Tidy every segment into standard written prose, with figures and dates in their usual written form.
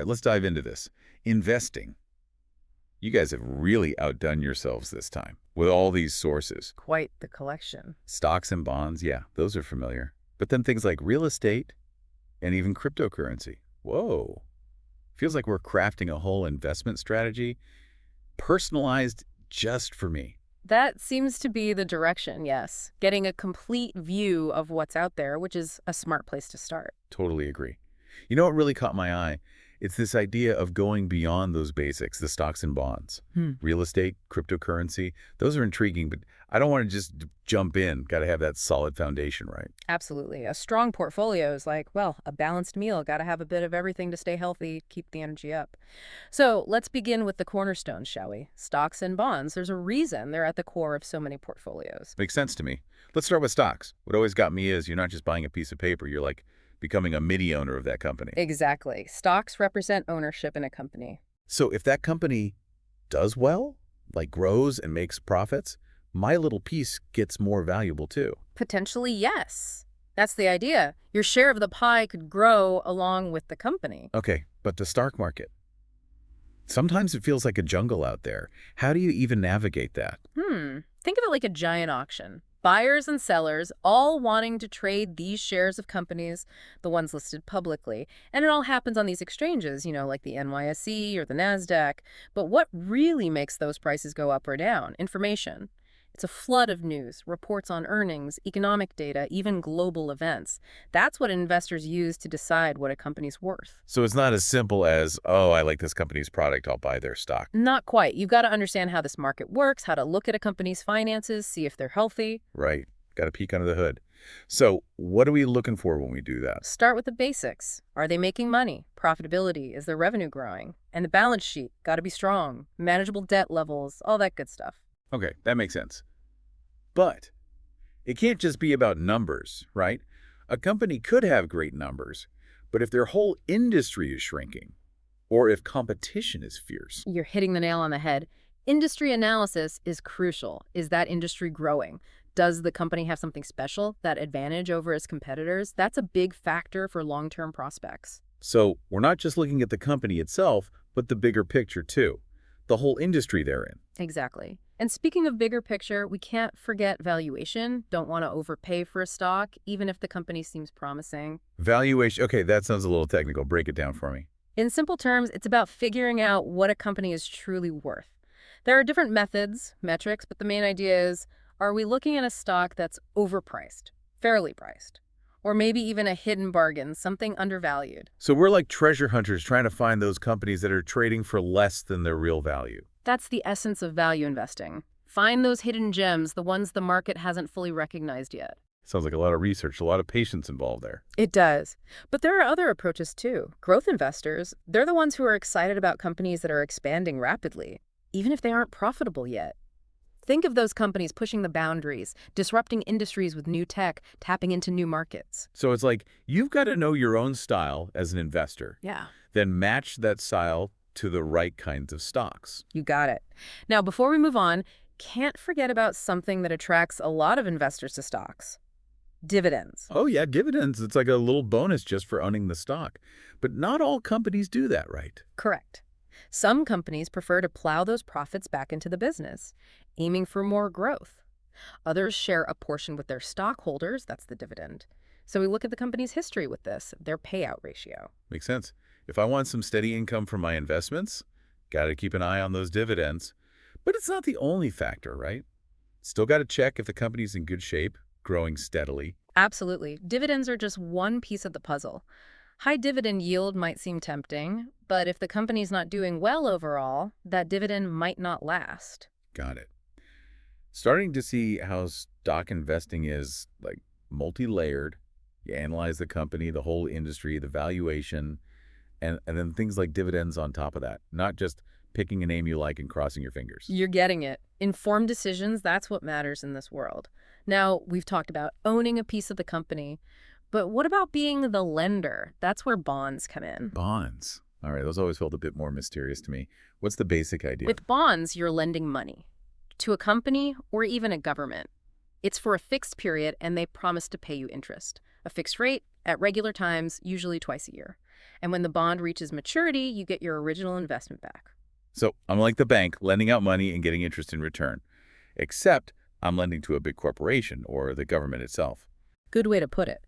right, let's dive into this. Investing. You guys have really outdone yourselves this time with all these sources. Quite the collection. Stocks and bonds, yeah, those are familiar. But then things like real estate and even cryptocurrency. Whoa. Feels like we're crafting a whole investment strategy personalized just for me. That seems to be the direction, yes. Getting a complete view of what's out there, which is a smart place to start. Totally agree. You know what really caught my eye? It's this idea of going beyond those basics, the stocks and bonds. Real estate, cryptocurrency, those are intriguing, but I don't want to just jump in. Got to have that solid foundation, right? Absolutely. A strong portfolio is like, well, a balanced meal. Got to have a bit of everything to stay healthy, keep the energy up. So let's begin with the cornerstones, shall we? Stocks and bonds. There's a reason they're at the core of so many portfolios. Makes sense to me. Let's start with stocks. What always got me is you're not just buying a piece of paper. You're like becoming a mini owner of that company. Exactly. Stocks represent ownership in a company. So if that company does well, like grows and makes profits, my little piece gets more valuable too. Potentially, yes. That's the idea. Your share of the pie could grow along with the company. Okay, but the stock market. Sometimes it feels like a jungle out there. How do you even navigate that? Think of it like a giant auction. Buyers and sellers all wanting to trade these shares of companies, the ones listed publicly. And it all happens on these exchanges, like the NYSE or the NASDAQ. But what really makes those prices go up or down? Information. It's a flood of news, reports on earnings, economic data, even global events. That's what investors use to decide what a company's worth. So it's not as simple as, oh, I like this company's product, I'll buy their stock. Not quite. You've got to understand how this market works, how to look at a company's finances, see if they're healthy. Right. Got to peek under the hood. So what are we looking for when we do that? Start with the basics. Are they making money? Profitability? Is their revenue growing? And the balance sheet, got to be strong. Manageable debt levels, all that good stuff. Okay, that makes sense. But it can't just be about numbers, right? A company could have great numbers, but if their whole industry is shrinking, or if competition is fierce. You're hitting the nail on the head. Industry analysis is crucial. Is that industry growing? Does the company have something special, that advantage over its competitors? That's a big factor for long-term prospects. So we're not just looking at the company itself, but the bigger picture too. The whole industry they're in. Exactly. And speaking of bigger picture, we can't forget valuation. Don't want to overpay for a stock, even if the company seems promising. Valuation, okay, that sounds a little technical. Break it down for me. In simple terms, it's about figuring out what a company is truly worth. There are different methods, metrics, but the main idea is, are we looking at a stock that's overpriced, fairly priced, or maybe even a hidden bargain, something undervalued? So we're like treasure hunters trying to find those companies that are trading for less than their real value. That's the essence of value investing. Find those hidden gems, the ones the market hasn't fully recognized yet. Sounds like a lot of research, a lot of patience involved there. It does. But there are other approaches too. Growth investors, they're the ones who are excited about companies that are expanding rapidly, even if they aren't profitable yet. Think of those companies pushing the boundaries, disrupting industries with new tech, tapping into new markets. So it's like you've got to know your own style as an investor. Yeah. Then match that style to the right kinds of stocks. You got it. Now, before we move on, can't forget about something that attracts a lot of investors to stocks. Dividends. Oh yeah, dividends. It's like a little bonus just for owning the stock. But not all companies do that, right? Correct. Some companies prefer to plow those profits back into the business, aiming for more growth. Others share a portion with their stockholders, that's the dividend. So we look at the company's history with this, their payout ratio. Makes sense. If I want some steady income from my investments, got to keep an eye on those dividends. But it's not the only factor, right? Still got to check if the company's in good shape, growing steadily. Absolutely. Dividends are just one piece of the puzzle. High dividend yield might seem tempting, but if the company's not doing well overall, that dividend might not last. Got it. Starting to see how stock investing is like multi-layered. You analyze the company, the whole industry, the valuation, and then things like dividends on top of that, not just picking a name you like and crossing your fingers. You're getting it. Informed decisions, that's what matters in this world. Now, we've talked about owning a piece of the company, but what about being the lender? That's where bonds come in. Bonds. All right, those always felt a bit more mysterious to me. What's the basic idea? With bonds, you're lending money to a company or even a government. It's for a fixed period, and they promise to pay you interest. A fixed rate at regular times, usually twice a year. And when the bond reaches maturity, you get your original investment back. So I'm like the bank, lending out money and getting interest in return. Except I'm lending to a big corporation or the government itself. Good way to put it.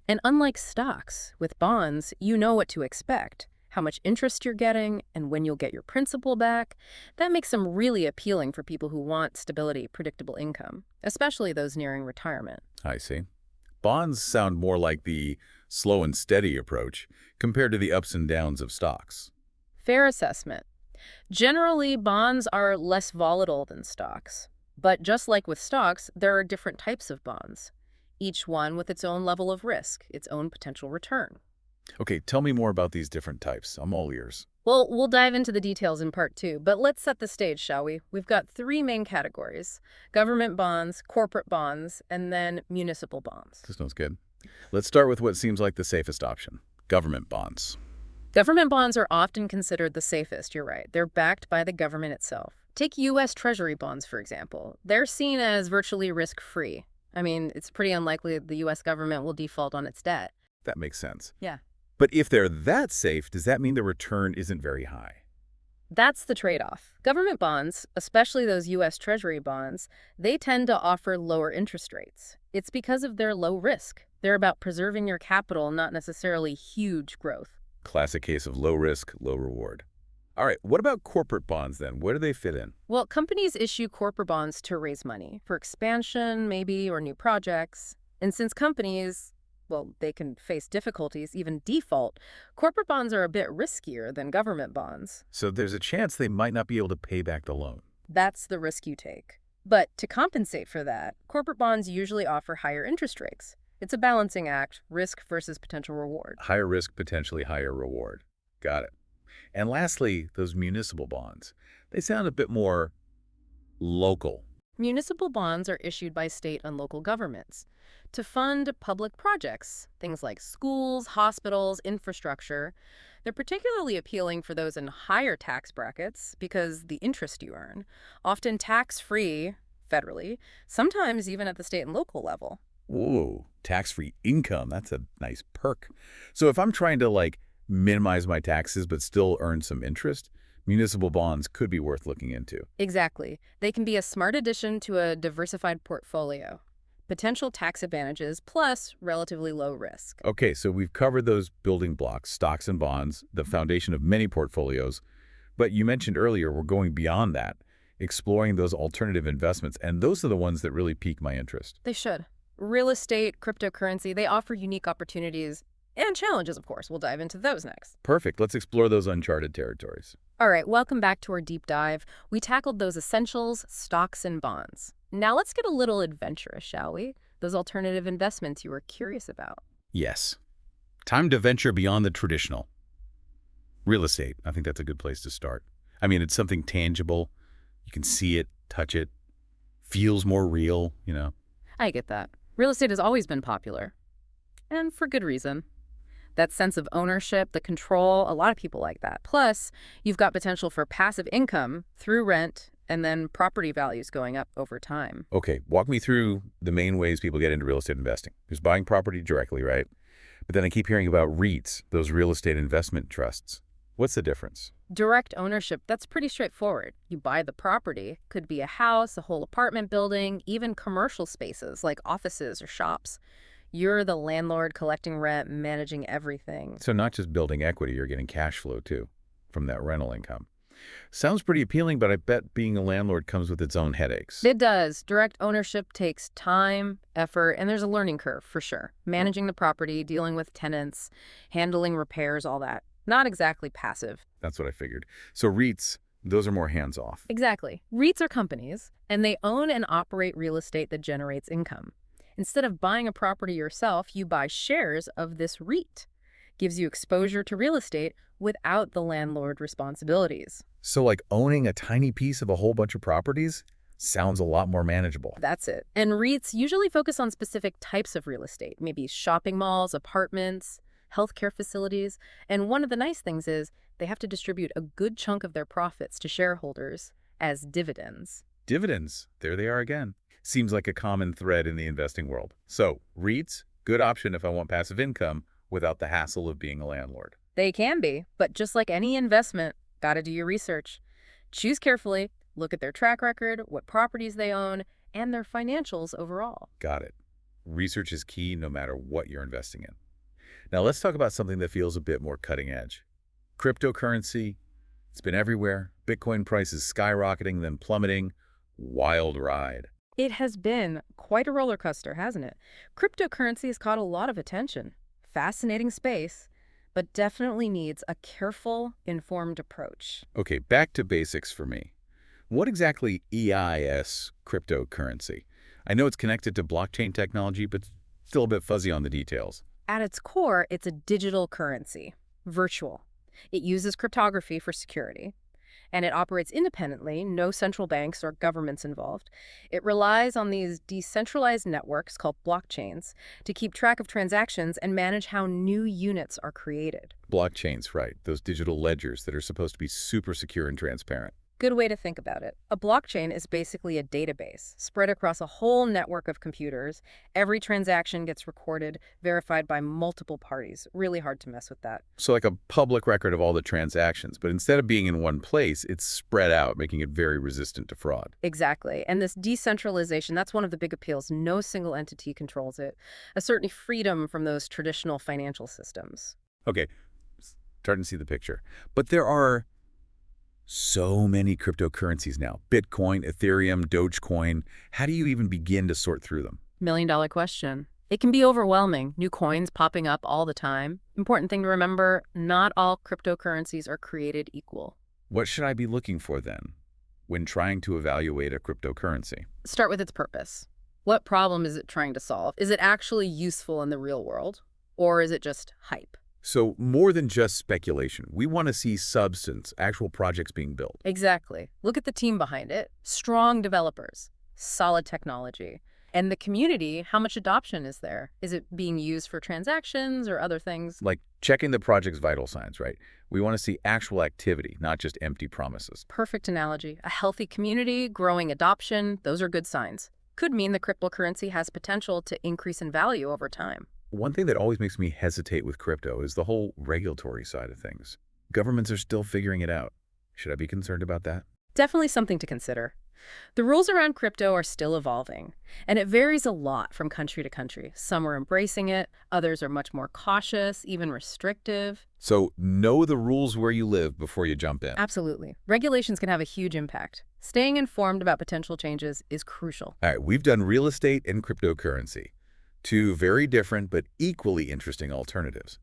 And unlike stocks, with bonds, you know what to expect, how much interest you're getting, and when you'll get your principal back. That makes them really appealing for people who want stability, predictable income, especially those nearing retirement. I see. Bonds sound more like the slow and steady approach compared to the ups and downs of stocks. Fair assessment. Generally, bonds are less volatile than stocks. But just like with stocks, there are different types of bonds, each one with its own level of risk, its own potential return. Okay, tell me more about these different types. I'm all ears. Well, we'll dive into the details in part two, but let's set the stage, shall we? We've got three main categories: government bonds, corporate bonds, and then municipal bonds. This sounds good. Let's start with what seems like the safest option, government bonds. Government bonds are often considered the safest, you're right. They're backed by the government itself. Take U.S. Treasury bonds, for example. They're seen as virtually risk-free. I mean, it's pretty unlikely that the U.S. government will default on its debt. That makes sense. Yeah. But if they're that safe, does that mean the return isn't very high? That's the trade-off. Government bonds, especially those U.S. Treasury bonds, they tend to offer lower interest rates. It's because of their low risk. They're about preserving your capital, not necessarily huge growth. Classic case of low risk, low reward. All right, what about corporate bonds then? Where do they fit in? Well, companies issue corporate bonds to raise money for expansion, maybe, or new projects. And since companies, well, they can face difficulties, even default, corporate bonds are a bit riskier than government bonds. So there's a chance they might not be able to pay back the loan. That's the risk you take. But to compensate for that, corporate bonds usually offer higher interest rates. It's a balancing act, risk versus potential reward. Higher risk, potentially higher reward. Got it. And lastly, those municipal bonds. They sound a bit more local. Municipal bonds are issued by state and local governments to fund public projects, things like schools, hospitals, infrastructure. They're particularly appealing for those in higher tax brackets because the interest you earn, often tax-free federally, sometimes even at the state and local level. Whoa, tax-free income. That's a nice perk. So if I'm trying to minimize my taxes but still earn some interest, municipal bonds could be worth looking into. Exactly. They can be a smart addition to a diversified portfolio. Potential tax advantages plus relatively low risk. Okay, so we've covered those building blocks, stocks and bonds, the foundation of many portfolios. But you mentioned earlier we're going beyond that, exploring those alternative investments, and those are the ones that really pique my interest. They should. Real estate, cryptocurrency, they offer unique opportunities and challenges, of course. We'll dive into those next. Perfect. Let's explore those uncharted territories. All right, welcome back to our deep dive. We tackled those essentials, stocks, and bonds. Now let's get a little adventurous, shall we? Those alternative investments you were curious about. Yes. Time to venture beyond the traditional. Real estate. I think that's a good place to start. I mean, it's something tangible. You can see it, touch it, feels more real. I get that. Real estate has always been popular, and for good reason. That sense of ownership, the control, a lot of people like that. Plus, you've got potential for passive income through rent and then property values going up over time. Okay, walk me through the main ways people get into real estate investing. There's buying property directly, right? But then I keep hearing about REITs, those real estate investment trusts. What's the difference? Direct ownership, that's pretty straightforward. You buy the property, could be a house, a whole apartment building, even commercial spaces like offices or shops. You're the landlord collecting rent, managing everything. So not just building equity, you're getting cash flow too from that rental income. Sounds pretty appealing, but I bet being a landlord comes with its own headaches. It does. Direct ownership takes time, effort, and there's a learning curve for sure. Managing the property, dealing with tenants, handling repairs, all that. Not exactly passive. That's what I figured. So REITs, those are more hands-off. Exactly. REITs are companies, and they own and operate real estate that generates income. Instead of buying a property yourself, you buy shares of this REIT. Gives you exposure to real estate without the landlord responsibilities. So like owning a tiny piece of a whole bunch of properties sounds a lot more manageable. That's it. And REITs usually focus on specific types of real estate, maybe shopping malls, apartments, healthcare facilities. And one of the nice things is they have to distribute a good chunk of their profits to shareholders as dividends. Dividends, there they are again. Seems like a common thread in the investing world. So REITs, good option if I want passive income without the hassle of being a landlord. They can be, but just like any investment, gotta do your research. Choose carefully, look at their track record, what properties they own, and their financials overall. Got it. Research is key no matter what you're investing in. Now let's talk about something that feels a bit more cutting edge. Cryptocurrency. It's been everywhere. Bitcoin prices skyrocketing, then plummeting. Wild ride. It has been quite a roller coaster, hasn't it? Cryptocurrency has caught a lot of attention. Fascinating space, but definitely needs a careful, informed approach. Okay, back to basics for me. What exactly EIS cryptocurrency? I know it's connected to blockchain technology, but still a bit fuzzy on the details. At its core, it's a digital currency, virtual. It uses cryptography for security, and it operates independently, no central banks or governments involved. It relies on these decentralized networks called blockchains to keep track of transactions and manage how new units are created. Blockchains, right. Those digital ledgers that are supposed to be super secure and transparent. Good way to think about it. A blockchain is basically a database spread across a whole network of computers. Every transaction gets recorded, verified by multiple parties. Really hard to mess with that. So like a public record of all the transactions, but instead of being in one place, it's spread out, making it very resistant to fraud. Exactly. And this decentralization, that's one of the big appeals. No single entity controls it. A certain freedom from those traditional financial systems. Okay, starting to see the picture. But there are so many cryptocurrencies now. Bitcoin, Ethereum, Dogecoin. How do you even begin to sort through them? $1 million question. It can be overwhelming. New coins popping up all the time. Important thing to remember, not all cryptocurrencies are created equal. What should I be looking for then when trying to evaluate a cryptocurrency? Start with its purpose. What problem is it trying to solve? Is it actually useful in the real world? Or is it just hype? So more than just speculation, we want to see substance, actual projects being built. Exactly. Look at the team behind it. Strong developers, solid technology. And the community, how much adoption is there? Is it being used for transactions or other things? Like checking the project's vital signs, right? We want to see actual activity, not just empty promises. Perfect analogy. A healthy community, growing adoption, those are good signs. Could mean the cryptocurrency has potential to increase in value over time. One thing that always makes me hesitate with crypto is the whole regulatory side of things. Governments are still figuring it out. Should I be concerned about that? Definitely something to consider. The rules around crypto are still evolving, and it varies a lot from country to country. Some are embracing it, others are much more cautious, even restrictive. So know the rules where you live before you jump in. Absolutely. Regulations can have a huge impact. Staying informed about potential changes is crucial. All right, we've done real estate and cryptocurrency. Two very different but equally interesting alternatives.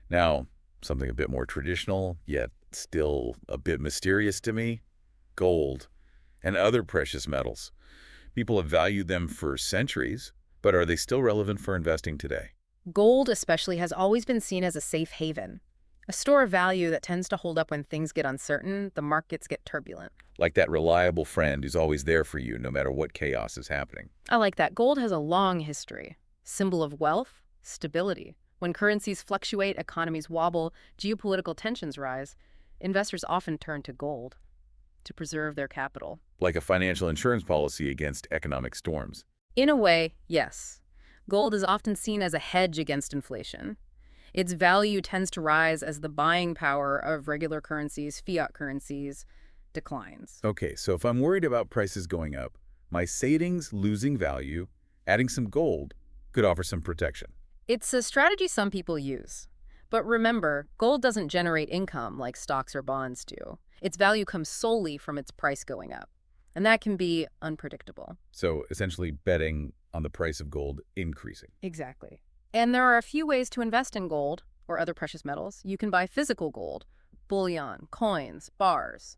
Now, something a bit more traditional, yet still a bit mysterious to me, gold and other precious metals. People have valued them for centuries, but are they still relevant for investing today? Gold especially has always been seen as a safe haven, a store of value that tends to hold up when things get uncertain, the markets get turbulent. Like that reliable friend who's always there for you no matter what chaos is happening. I like that. Gold has a long history. Symbol of wealth, stability. When currencies fluctuate, economies wobble, geopolitical tensions rise, investors often turn to gold to preserve their capital. Like a financial insurance policy against economic storms. In a way, yes. Gold is often seen as a hedge against inflation. Its value tends to rise as the buying power of regular currencies, fiat currencies, declines. Okay, so if I'm worried about prices going up, my savings losing value, adding some gold could offer some protection. It's a strategy some people use. But remember, gold doesn't generate income like stocks or bonds do. Its value comes solely from its price going up. And that can be unpredictable. So essentially betting on the price of gold increasing. Exactly. And there are a few ways to invest in gold or other precious metals. You can buy physical gold, bullion, coins, bars,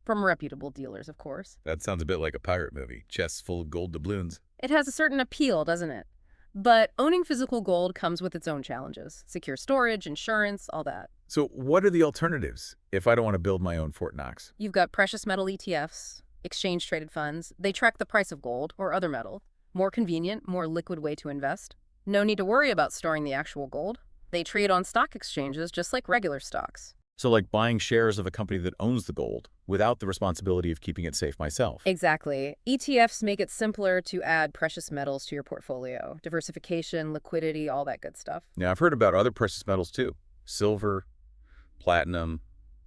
from reputable dealers, of course. That sounds a bit like a pirate movie, chests full of gold doubloons. It has a certain appeal, doesn't it? But owning physical gold comes with its own challenges. Secure storage, insurance, all that. So what are the alternatives if I don't want to build my own Fort Knox? You've got precious metal ETFs, exchange-traded funds. They track the price of gold or other metal. More convenient, more liquid way to invest. No need to worry about storing the actual gold. They trade on stock exchanges just like regular stocks. So like buying shares of a company that owns the gold without the responsibility of keeping it safe myself. Exactly. ETFs make it simpler to add precious metals to your portfolio. Diversification, liquidity, all that good stuff. Now, I've heard about other precious metals too. Silver, Platinum,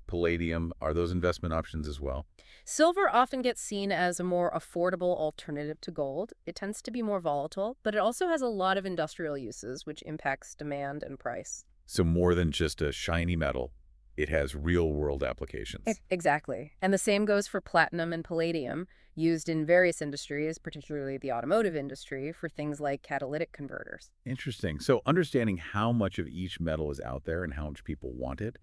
palladium, are those investment options as well? Silver often gets seen as a more affordable alternative to gold. It tends to be more volatile, but it also has a lot of industrial uses, which impacts demand and price. So more than just a shiny metal, it has real-world applications. Exactly. And the same goes for platinum and palladium, used in various industries, particularly the automotive industry, for things like catalytic converters. Interesting. So understanding how much of each metal is out there and how much people want it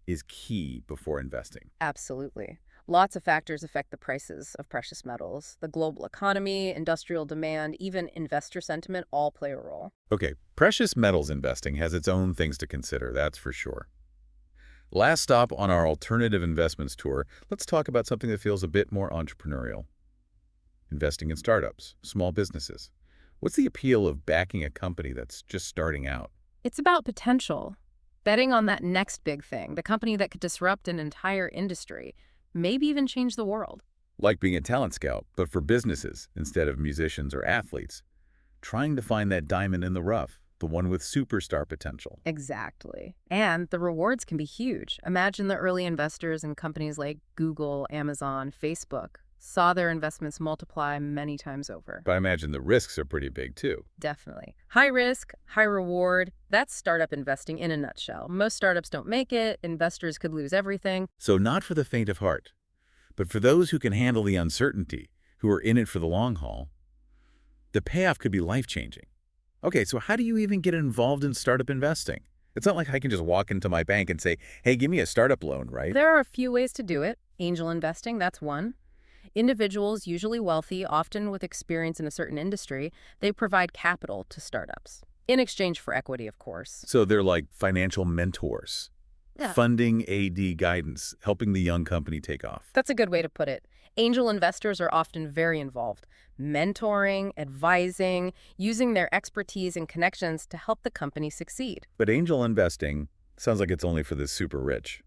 is key before investing. Absolutely. Lots of factors affect the prices of precious metals. The global economy, industrial demand, even investor sentiment all play a role. Okay, precious metals investing has its own things to consider, that's for sure. Last stop on our alternative investments tour, let's talk about something that feels a bit more entrepreneurial. Investing in startups, small businesses. What's the appeal of backing a company that's just starting out? It's about potential. Betting on that next big thing, the company that could disrupt an entire industry, maybe even change the world. Like being a talent scout, but for businesses instead of musicians or athletes. Trying to find that diamond in the rough, the one with superstar potential. Exactly. And the rewards can be huge. Imagine the early investors in companies like Google, Amazon, Facebook saw their investments multiply many times over. But I imagine the risks are pretty big too. Definitely. High risk, high reward. That's startup investing in a nutshell. Most startups don't make it. Investors could lose everything. So not for the faint of heart, but for those who can handle the uncertainty, who are in it for the long haul, the payoff could be life-changing. Okay, so how do you even get involved in startup investing? It's not like I can just walk into my bank and say, hey, give me a startup loan, right? There are a few ways to do it. Angel investing, that's one. Individuals, usually wealthy, often with experience in a certain industry, they provide capital to startups. In exchange for equity, of course. So they're like financial mentors, Yeah. funding AD guidance, helping the young company take off. That's a good way to put it. Angel investors are often very involved, mentoring, advising, using their expertise and connections to help the company succeed. But angel investing sounds like it's only for the super rich.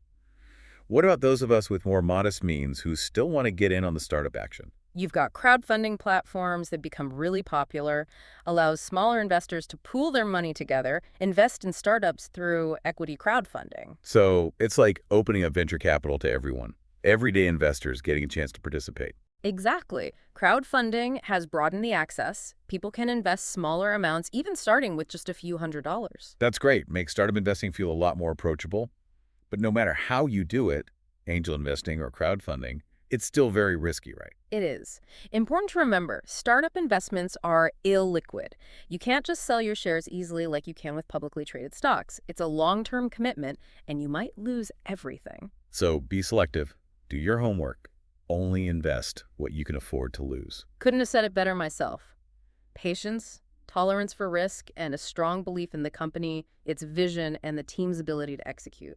What about those of us with more modest means who still want to get in on the startup action? You've got crowdfunding platforms that become really popular, allows smaller investors to pool their money together, invest in startups through equity crowdfunding. So it's like opening up venture capital to everyone. Everyday investors getting a chance to participate. Exactly. Crowdfunding has broadened the access. People can invest smaller amounts, even starting with just a few $100s. That's great. Makes startup investing feel a lot more approachable. But no matter how you do it, angel investing or crowdfunding, it's still very risky, right? It is. Important to remember, startup investments are illiquid. You can't just sell your shares easily like you can with publicly traded stocks. It's a long-term commitment, and you might lose everything. So be selective. Do your homework. Only invest what you can afford to lose. Couldn't have said it better myself. Patience, tolerance for risk, and a strong belief in the company, its vision, and the team's ability to execute.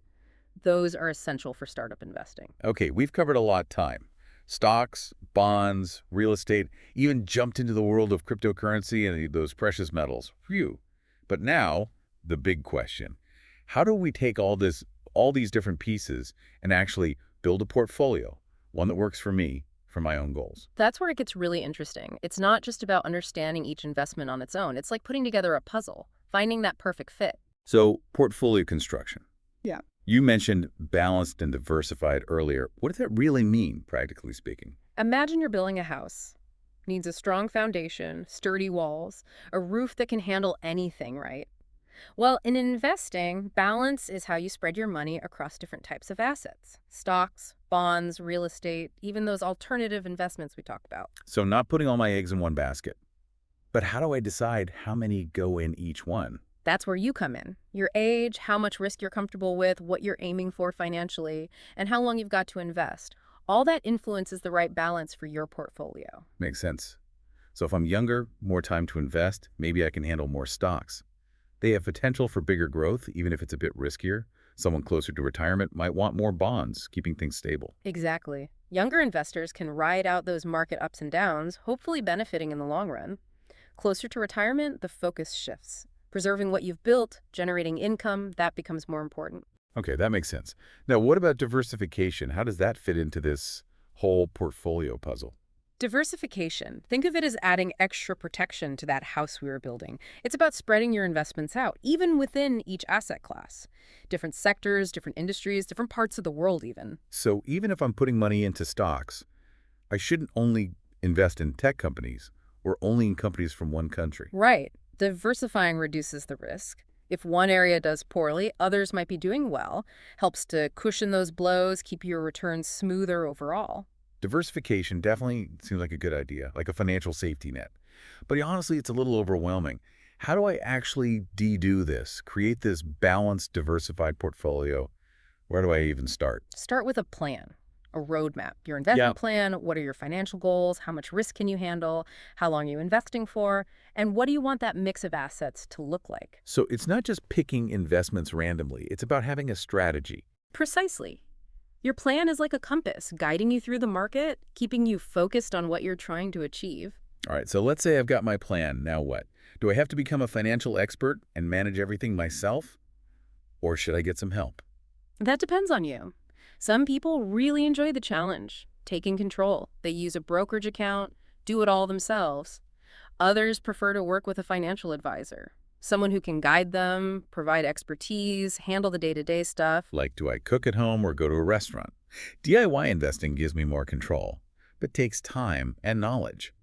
Those are essential for startup investing. Okay, we've covered a lot of time. Stocks, bonds, real estate, even jumped into the world of cryptocurrency and those precious metals. Phew. But now, the big question. How do we take all these different pieces and actually build a portfolio, one that works for me, for my own goals? That's where it gets really interesting. It's not just about understanding each investment on its own. It's like putting together a puzzle, finding that perfect fit. So, portfolio construction. Yeah. You mentioned balanced and diversified earlier. What does that really mean, practically speaking? Imagine you're building a house. Needs a strong foundation, sturdy walls, a roof that can handle anything, right? Well, in investing, balance is how you spread your money across different types of assets. Stocks, bonds, real estate, even those alternative investments we talked about. So not putting all my eggs in one basket. But how do I decide how many go in each one? That's where you come in. Your age, how much risk you're comfortable with, what you're aiming for financially, and how long you've got to invest. All that influences the right balance for your portfolio. Makes sense. So if I'm younger, more time to invest, maybe I can handle more stocks. They have potential for bigger growth, even if it's a bit riskier. Someone closer to retirement might want more bonds, keeping things stable. Exactly. Younger investors can ride out those market ups and downs, hopefully benefiting in the long run. Closer to retirement, the focus shifts. Preserving what you've built, generating income, that becomes more important. Okay, that makes sense. Now, what about diversification? How does that fit into this whole portfolio puzzle? Diversification. Think of it as adding extra protection to that house we were building. It's about spreading your investments out, even within each asset class. Different sectors, different industries, different parts of the world even. So even if I'm putting money into stocks, I shouldn't only invest in tech companies or only in companies from one country. Right. Diversifying reduces the risk. If one area does poorly, others might be doing well. Helps to cushion those blows, keep your returns smoother overall. Diversification definitely seems like a good idea, like a financial safety net. But honestly, it's a little overwhelming. How do I actually do this, create this balanced, diversified portfolio? Where do I even start? Start with a plan, a roadmap. Your Yeah. investment plan, what are your financial goals, how much risk can you handle, how long are you investing for, and what do you want that mix of assets to look like? So it's not just picking investments randomly. It's about having a strategy. Precisely. Your plan is like a compass, guiding you through the market, keeping you focused on what you're trying to achieve. All right, so let's say I've got my plan. Now what? Do I have to become a financial expert and manage everything myself? Or should I get some help? That depends on you. Some people really enjoy the challenge, taking control. They use a brokerage account, do it all themselves. Others prefer to work with a financial advisor, someone who can guide them, provide expertise, handle the day-to-day stuff. Like, do I cook at home or go to a restaurant? DIY investing gives me more control, but takes time and knowledge.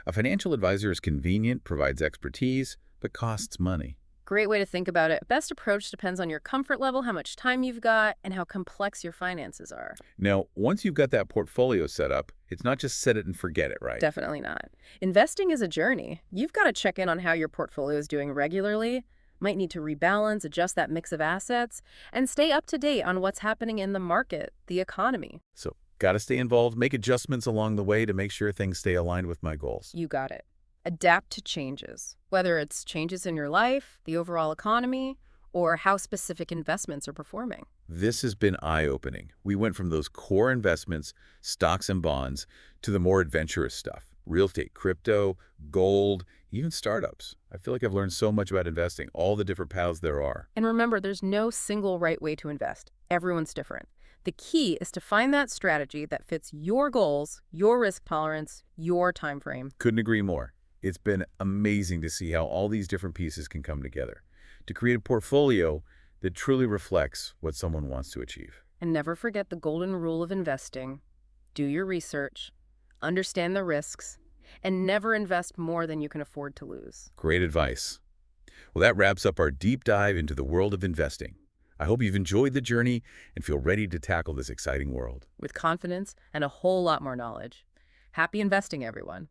A financial advisor is convenient, provides expertise, but costs money. Great way to think about it. Best approach depends on your comfort level, how much time you've got, and how complex your finances are. Now, once you've got that portfolio set up, it's not just set it and forget it, right? Definitely not. Investing is a journey. You've got to check in on how your portfolio is doing regularly, might need to rebalance, adjust that mix of assets, and stay up to date on what's happening in the market, the economy. So, got to stay involved, make adjustments along the way to make sure things stay aligned with my goals. You got it. Adapt to changes, whether it's changes in your life, the overall economy, or how specific investments are performing. This has been eye-opening. We went from those core investments, stocks and bonds, to the more adventurous stuff, real estate, crypto, gold, even startups. I feel like I've learned so much about investing, all the different paths there are. And remember, there's no single right way to invest. Everyone's different. The key is to find that strategy that fits your goals, your risk tolerance, your time frame. Couldn't agree more. It's been amazing to see how all these different pieces can come together to create a portfolio that truly reflects what someone wants to achieve. And never forget the golden rule of investing. Do your research, understand the risks, and never invest more than you can afford to lose. Great advice. Well, that wraps up our deep dive into the world of investing. I hope you've enjoyed the journey and feel ready to tackle this exciting world. With confidence and a whole lot more knowledge. Happy investing, everyone.